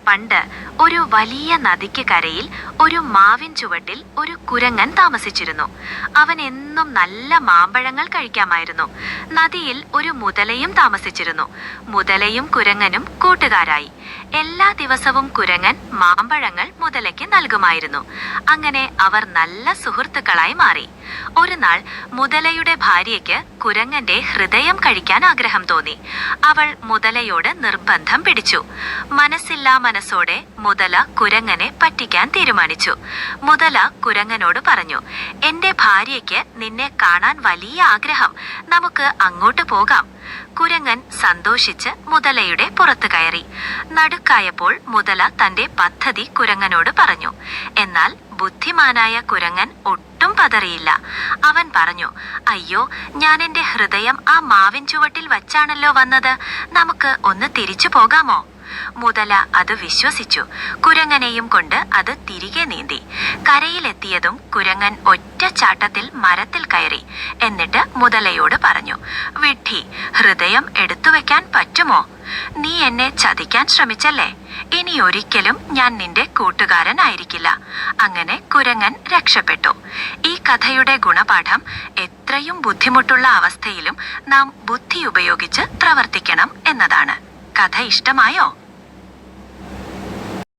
പണ്ട് ഒരു വലിയ നദിക്ക് കരയിൽ ഒരു മാവിൻ ചുവട്ടിൽ ഒരു കുരങ്ങൻ താമസിച്ചിരുന്നു. അവൻ എന്നും നല്ല മാമ്പഴങ്ങൾ കഴിക്കാമായിരുന്നു. നദിയിൽ ഒരു മുതലയും താമസിച്ചിരുന്നു. മുതലയും കുരങ്ങനും കൂട്ടുകാരായി. എല്ലാ ദിവസവും കുരങ്ങൻ മാമ്പഴങ്ങൾ മുതലയ്ക്ക് നൽകുമായിരുന്നു. അങ്ങനെ അവർ നല്ല സുഹൃത്തുക്കളായി മാറി. ഒരു നാൾ മുതലയുടെ ഭാര്യയ്ക്ക് കുരങ്ങന്റെ ഹൃദയം കഴിക്കാൻ ആഗ്രഹം തോന്നി. അവൾ മുതലയോട് നിർബന്ധം പിടിച്ചു. മനസ്സില്ലാ മനസ്സോടെ മുതല കുരങ്ങനെ പറ്റിക്കാൻ തീരുമാനിച്ചു. മുതല കുരങ്ങനോട് പറഞ്ഞു, "എന്റെ ഭാര്യയ്ക്ക് നിന്നെ കാണാൻ വലിയ ആഗ്രഹം. നമുക്ക് അങ്ങോട്ട് പോകാം." കുരങ്ങൻ സന്തോഷിച്ച് മുതലയുടെ പുറത്തു കയറി. നടുക്കായപ്പോൾ മുതല തന്റെ പദ്ധതി കുരങ്ങനോട് പറഞ്ഞു. എന്നാൽ ബുദ്ധിമാനായ കുരങ്ങൻ ഒട്ടും പതറിയില്ല. അവൻ പറഞ്ഞു, "അയ്യോ, ഞാൻ എന്റെ ഹൃദയം ആ മാവിൻ ചുവട്ടിൽ വച്ചാണല്ലോ വന്നത്. നമുക്ക് ഒന്ന് തിരിച്ചു പോകാമോ?" മുതല അത് വിശ്വസിച്ചു. കുരങ്ങനെയും കൊണ്ട് അത് തിരികെ നീന്തി. കരയിലെത്തിയതും കുരങ്ങൻ ഒറ്റച്ചാട്ടത്തിൽ മരത്തിൽ കയറി. എന്നിട്ട് മുതലയോട് പറഞ്ഞു, "വിഡ്ഢി, ഹൃദയം എടുത്തുവെക്കാൻ പറ്റുമോ? നീ എന്നെ ചതിക്കാൻ ശ്രമിച്ചല്ലേ? ഇനി ഒരിക്കലും ഞാൻ നിന്റെ കൂട്ടുകാരനായിരിക്കില്ല." അങ്ങനെ കുരങ്ങൻ രക്ഷപ്പെട്ടു. ഈ കഥയുടെ ഗുണപാഠം, എത്രയും ബുദ്ധിമുട്ടുള്ള അവസ്ഥയിലും നാം ബുദ്ധി ഉപയോഗിച്ച് പ്രവർത്തിക്കണം എന്നതാണ്. കഥ ഇഷ്ടമായോ?